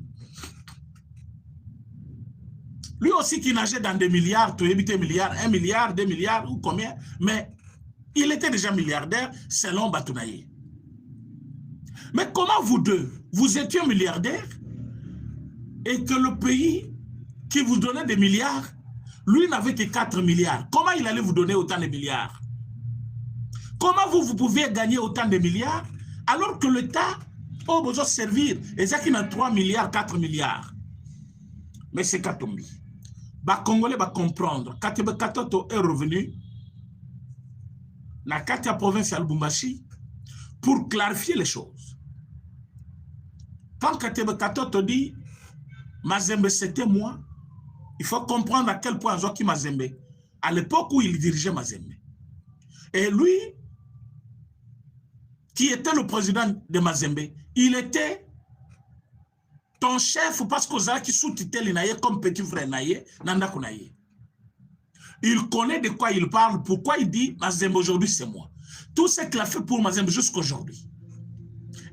lui aussi qui nageait dans des milliards, 1 milliard, 2 milliards ou combien, mais il était déjà milliardaire selon Batounaye. Mais comment vous deux, vous étiez milliardaires et que le pays qui vous donnait des milliards, lui n'avait que 4 milliards. Comment il allait vous donner autant de milliards? Comment vous pouviez gagner autant de milliards alors que l'État a besoin de servir et ça qui n'a 3 milliards, 4 milliards? Mais c'est Katumbi. Les Congolais vont comprendre. Katebe Katoto est revenu dans la province de Lubumbashi pour clarifier les choses. Quand Katebe Katoto dit Mazembe c'était moi, il faut comprendre à quel point Zoki Mazembe, à l'époque où il dirigeait Mazembe. Et lui, qui était le président de Mazembe, il était ton chef parce que Zaki sous-titel Naye comme petit frère Naye, Nanda Kunaye. Il connaît de quoi il parle, pourquoi il dit Mazembe aujourd'hui c'est moi. Tout ce qu'il a fait pour Mazembe jusqu'à aujourd'hui.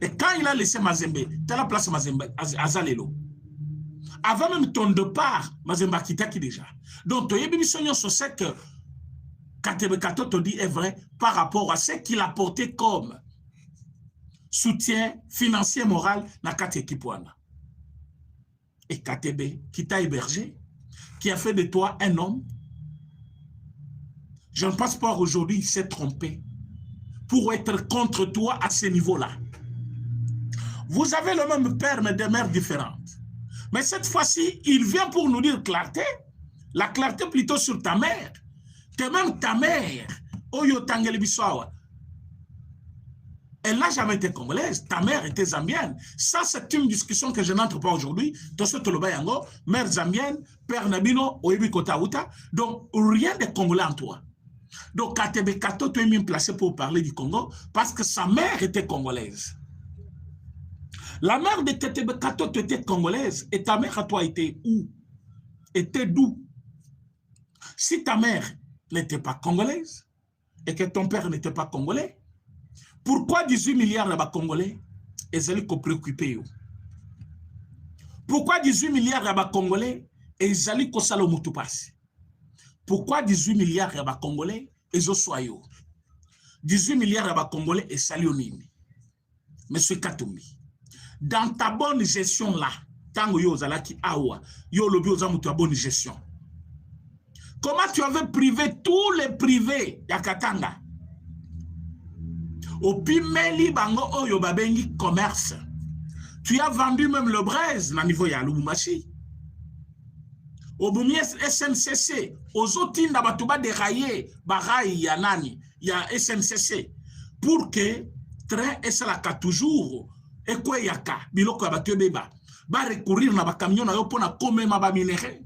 Et quand il a laissé Mazembe, t'as la place Mazembe, Azalelo. Avant même ton départ, Mazembe Kitaki déjà. Donc, tu as que Katebe Kato te dit est vrai par rapport à ce qu'il a porté comme soutien financier moral dans Kate Kipouana. Et Katebe qui t'a hébergé, qui a fait de toi un homme. Je ne pense pas aujourd'hui il s'est trompé pour être contre toi à ce niveau-là. Vous avez le même père mais des mères différentes. Mais cette fois-ci, il vient pour nous dire clarté. La clarté plutôt sur ta mère. Que même ta mère, Oyo Tangeli Bissawa, elle n'a jamais été congolaise. Ta mère était zambienne. Ça, c'est une discussion que je n'entre pas aujourd'hui. Mère zambienne, père Nabino, Oyebi Kotaouta. Donc, rien de congolais en toi. Donc, Katebe Kato, tu es bien placé pour parler du Congo parce que sa mère était congolaise. La mère de Katebe Kato était congolaise et ta mère à toi était où? Était d'où? Si ta mère n'était pas congolaise et que ton père n'était pas congolais, pourquoi 18 milliards là-bas congolais? Ils allaient préoccuper. Pourquoi 18 milliards à Congolais et Zali Kosalo Moutoupas? Pourquoi 18 milliards à Congolais et Zosoyo? 18 milliards à Congolais et Salionimi. Monsieur Katumbi, dans ta bonne gestion là, tango yo zalaki awa, yo lobi ozamu ta bonne gestion. Comment tu avais privé tous les privés ya Katanga? Au Pimeli bango oyo babengi commerce. Tu as vendu même le braise na niveau ya Lubumbashi. Au Boumi SNCC, aux autres batuba déraillé, baraï ya nani, ya SNCC, pour que train esalaka toujours et quoi yaka biloko abatu beba ba recourir na ba camion na yo pona comme ma ba minéré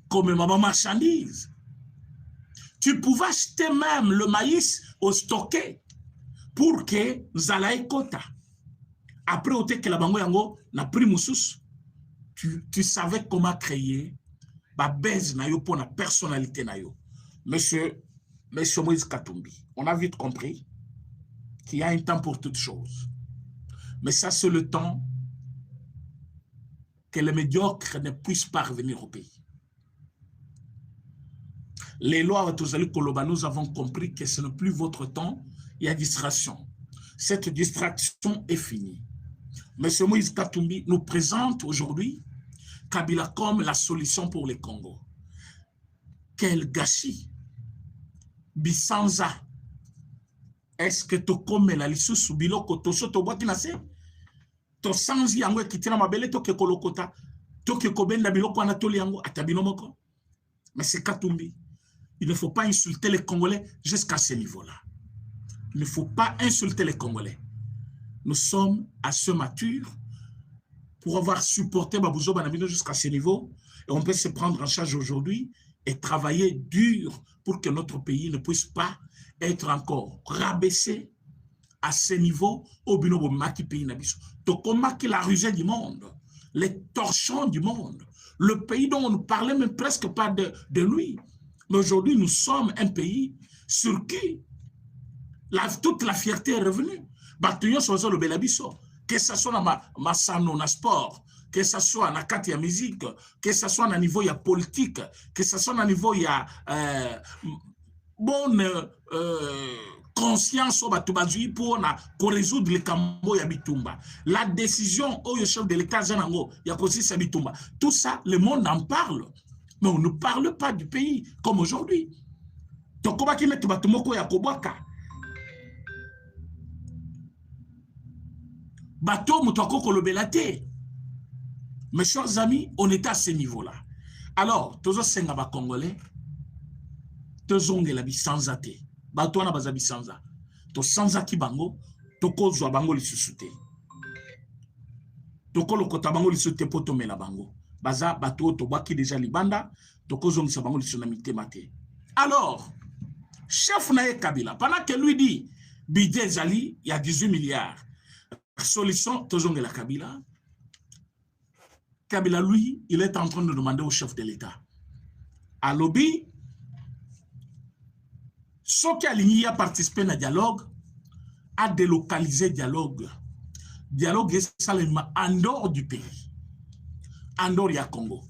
comme ma ba marchandise. Tu pouvais acheter même le maïs au stocké pour que zalaï kota. Après au que la bango yango na prix musus, tu savais comment créer ba base na yo pona personnalité na yo. Monsieur Moïse Katumbi, on a vite compris qu'il y a un temps pour toutes choses. Mais ça, c'est le temps que les médiocres ne puissent pas revenir au pays. Les lois Tozali Koloba, nous avons compris que ce n'est plus votre temps, il y a distraction. Cette distraction est finie. Monsieur Moïse Katumbi nous présente aujourd'hui Kabila comme la solution pour le Congo. Quel gâchis! Bisanza. Est-ce que tu comme la lisusu biloko to soto boaki na se to sanzi yango kitina mabele to ke kolokota to ke kobenda biloko anatoli yango atabino moko? Mais c'est Katumbi. Il ne faut pas insulter les Congolais jusqu'à ce niveau-là. Il ne faut pas insulter les Congolais. Nous sommes assez matures pour avoir supporté Babouzo Banabino jusqu'à ce niveau et on peut se prendre en charge aujourd'hui et travailler dur pour que notre pays ne puisse pas être encore rabaissé à ce niveau au binobo maki pays nabiso. Tokomaki la rusée du monde, les torchons du monde, le pays dont on ne parlait même presque pas de lui. Mais aujourd'hui, nous sommes un pays sur qui toute la fierté est revenue. Batuyon sozo le belabiso, que ce soit dans ma sano na sport, que ce soit dans la ya musique, que ce soit dans niveau ya politique, que ce soit dans niveau ya bonne conscience pour résoudre les cambo ya bitumba. La décision au chef de l'État Zanango, ya kosi bitumba. Tout ça, le monde en parle. Mais on ne parle pas du pays comme aujourd'hui. Tokoba ki metu batumoko ya kobwaka. Bateau mutoko kolobelate. Mes chers amis, on est à ce niveau-là. Alors, tozo senga ba Congolais, tozonge la bisanza te. Bato na baza bisanza. To sanza ki bango, toko zwa bango lisusute. Toko lokota bango lisute poto mela bango. Baza bato to baki déjà libanda, toko zongi sa bango lisonamite mate. Alors, chef Naye Kabila, pendant que lui dit budget Zali, il y a 18 milliards. Solution, tozonge la Kabila. Kabila, lui, il est en train de demander au chef de l'État. À lobby, ceux qui a participé à dialogue, a délocalisé dialogue. Dialogue est seulement en dehors du pays. En dehors du Congo.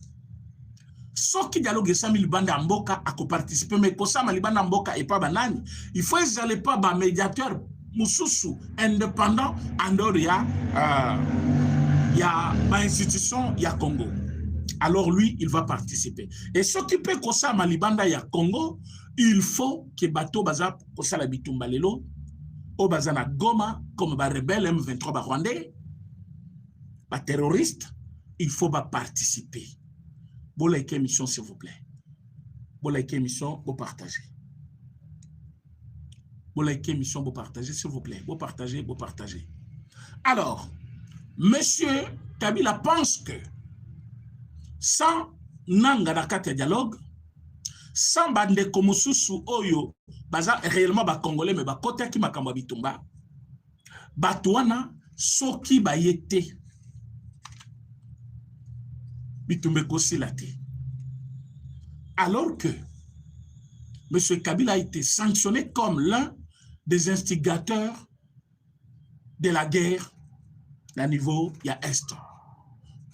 Ceux qui dialogue est Libanda Mboka a participé, mais pour ça, Libanda Mboka et pas banani. Il faut qu'ils n'aillent pas un médiateur Moussoussou indépendant en dehors il y a ma institution, il y a Congo. Alors lui, il va participer. Et ce qui peut que ça, Malibanda, il y a Congo, il faut que Bato Baza, Kosa la Bitumba Lelo, au Bazana Goma, comme ba rebelle M23 ba Rwandais, ba terroriste, il faut ba participer. Bon, like émission, s'il vous plaît. Bon, like émission, vous partagez. Bon, like émission, vous partagez, s'il vous plaît. Vous partagez, vous partagez. Alors, monsieur Kabila pense que sans nanga nakate dialogue, sans bande komususu oyo, baza réellement ba congolais mais ba kote ki makambo bitumba, batouana soki ba yete. Bitumbe kosilate. Alors que M. Kabila a été sanctionné comme l'un des instigateurs de la guerre à niveau Est.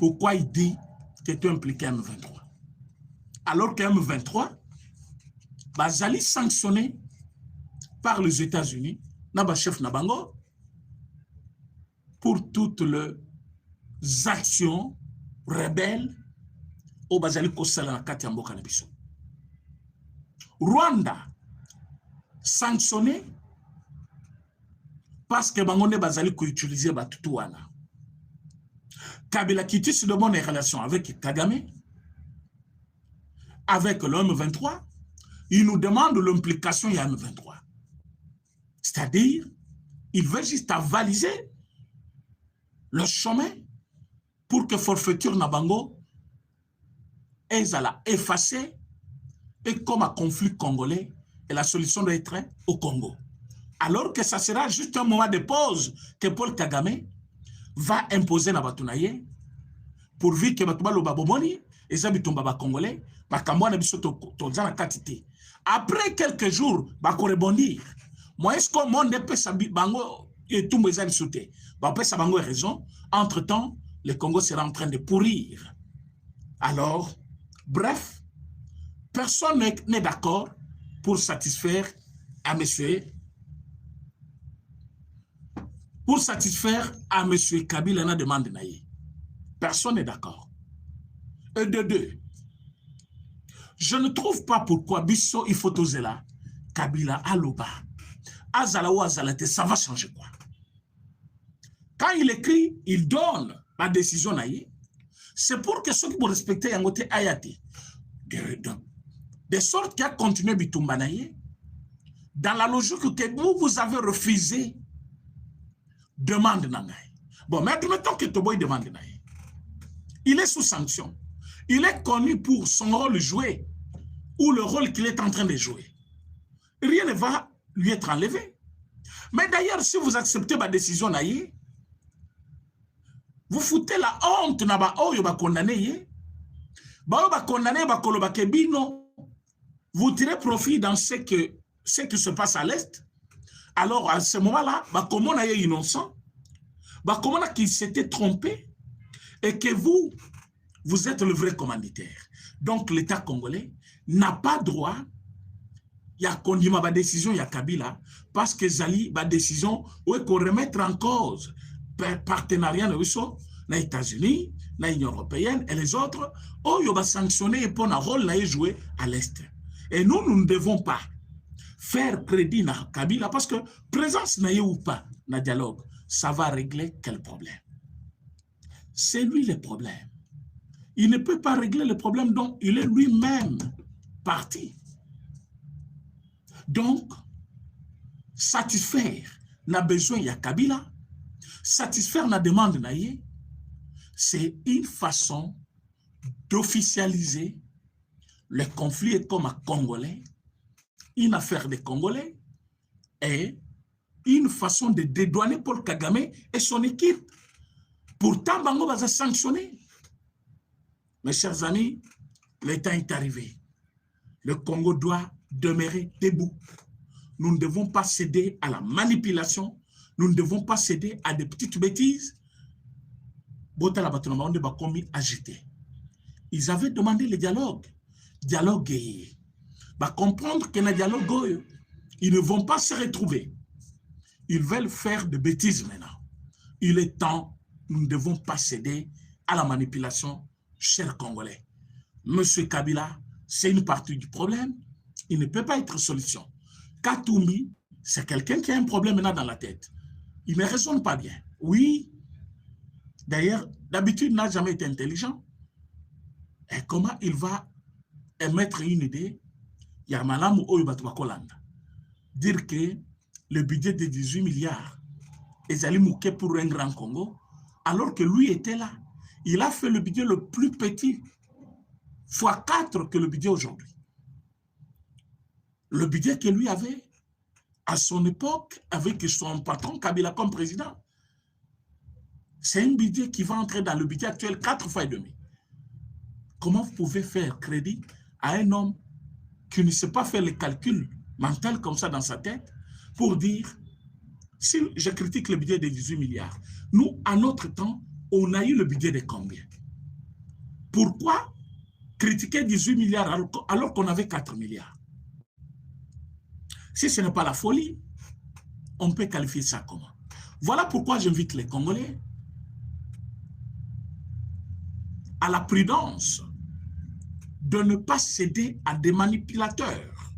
pourquoi il dit que tu es impliqué à M23. Alors que M23, bazali sanctionné par les États-Unis, naba chef Nabango, pour toutes les actions rebelles au bazali kosala na kati ya mboka na biso. Rwanda sanctionné parce que bangonde bazali ko utiliser batutu wana. Kabila qui tisse de bonnes relations avec Kagame, avec le M23, il nous demande l'implication de M23. C'est-à-dire, il veut juste avaliser le chemin pour que forfaiture Nabango est à la effacer et comme un conflit congolais, et la solution doit être au Congo. Alors que ça sera juste un moment de pause que Paul Kagame va imposer na batunaye pourvu que batuba lo babomoni et ça bitumba ba congolais ba kamwana biso to zana katité. Après quelques jours ba ko rebondir. Moi est-ce que monde peut sabi bango et tout mes amis sauter. Ba peut ça bango raison. Entre-temps, le Congo sera en train de pourrir. Alors, bref, personne n'est d'accord pour satisfaire à monsieur Kabila na demande naïe. Personne n'est d'accord. Et de deux, je ne trouve pas pourquoi Bisso il faut oser là, Kabila aloba, azala ou azalate, ça va changer quoi. Quand il écrit, il donne la décision naïe. C'est pour que ceux qui vont respecter Yangote Ayati, de sorte qu'il a continué Bitumba naïe, dans la logique que vous avez refusé demande nangaï. Bon, mais admettons que Toboy demande nangaï. Il est sous sanction. Il est connu pour son rôle joué ou le rôle qu'il est en train de jouer. Rien ne va lui être enlevé. Mais d'ailleurs, si vous acceptez ma décision naïe, vous foutez la honte na ba oyo ba condamné. Ba condamné ba koloba kebino. Vous tirez profit dans ce qui se passe à l'Est. Alors, à ce moment-là, comment on est innocent, comment on a qui s'était trompé, et que vous êtes le vrai commanditaire. Donc, l'État congolais n'a pas droit, il y a condamné ma décision, il y a Kabila, parce que Zali, ma décision, où est qu'on remettre en cause partenariat de les États-Unis, l'Union européenne et les autres, où il va sanctionner et pour un rôle joué à l'Est. Et nous ne devons pas faire crédit à Kabila parce que présence n'a ou pas dans le dialogue, ça va régler quel problème? C'est lui le problème. Il ne peut pas régler le problème dont il est lui-même parti. Donc, satisfaire n'a besoin de Kabila, satisfaire la demande naïe, c'est une façon d'officialiser le conflit comme un Congolais, une affaire des Congolais et une façon de dédouaner Paul Kagame et son équipe. Pourtant, Bango va sanctionner. Mes chers amis, le temps est arrivé. Le Congo doit demeurer debout. Nous ne devons pas céder à la manipulation. Nous ne devons pas céder à des petites bêtises. Ils avaient demandé le dialogue. Dialogue. Comprendre que le dialogue, ils ne vont pas se retrouver. Ils veulent faire des bêtises maintenant. Il est temps, nous ne devons pas céder à la manipulation, chers Congolais. Monsieur Kabila, c'est une partie du problème. Il ne peut pas être solution. Katumbi, c'est quelqu'un qui a un problème maintenant dans la tête. Il ne raisonne pas bien. Oui. D'ailleurs, d'habitude, il n'a jamais été intelligent. Et comment il va émettre une idée? Yamalam ou Kolanda. Dire que le budget de 18 milliards est allé mouquer pour un grand Congo, alors que lui était là. Il a fait le budget le plus petit, fois 4 que le budget aujourd'hui. Le budget que lui avait à son époque, avec son patron Kabila comme président, c'est un budget qui va entrer dans le budget actuel 4 fois et demi. Comment vous pouvez faire crédit à un homme qui ne sait pas faire les calculs mentaux comme ça dans sa tête pour dire, si je critique le budget de 18 milliards, nous, à notre temps, on a eu le budget de combien? Pourquoi critiquer 18 milliards alors qu'on avait 4 milliards? Si ce n'est pas la folie, on peut qualifier ça comment? Voilà pourquoi j'invite les Congolais à la prudence de ne pas céder à des manipulateurs.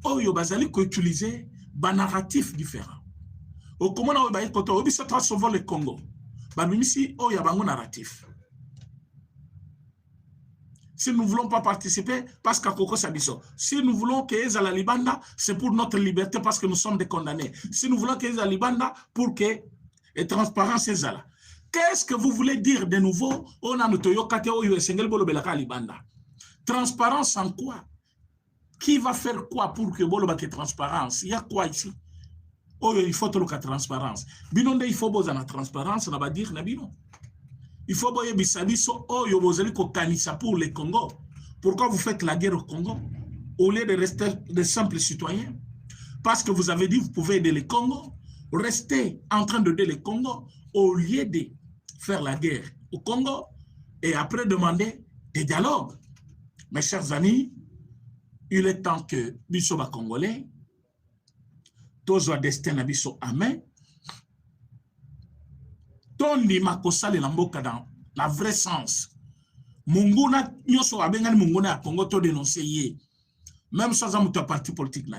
Oyo bazali ko utiliser des narratifs différents. Au comment on va dire sauver le Congo. Babimisi oyo bango narratif. Si nous ne voulons pas participer, parce qu'à Koko Sabiso, si nous voulons que les Libanda, c'est pour notre liberté, parce que nous sommes des condamnés. Si nous voulons que les Libanda, pour que la transparence est là. Qu'est-ce que vous voulez dire de nouveau? On a notre yokate oyo esengel bolo belaka Libanda. Transparence en quoi? Qui va faire quoi pour que bolo bake transparence? Il y a quoi ici? Oh, il faut la transparence. Binonde, il faut boza la transparence, on va dire nabino. Il faut boyer bisabiso, oh, yo bozeli ko kanisa pour le Congo. Pourquoi vous faites la guerre au Congo au lieu de rester des simples citoyens? Parce que vous avez dit vous pouvez aider le Congo. Restez en train d'aider le Congo au lieu de faire la guerre au Congo et après demander des dialogues. Mes chers amis, il est temps que biso ba Congolais tozo destin na biso amen. Tondi makosale la mboka dans la vraie sens. Munguna nyoso abengani munguna ya Congo to dénoncer ye. Même sans un parti politique na.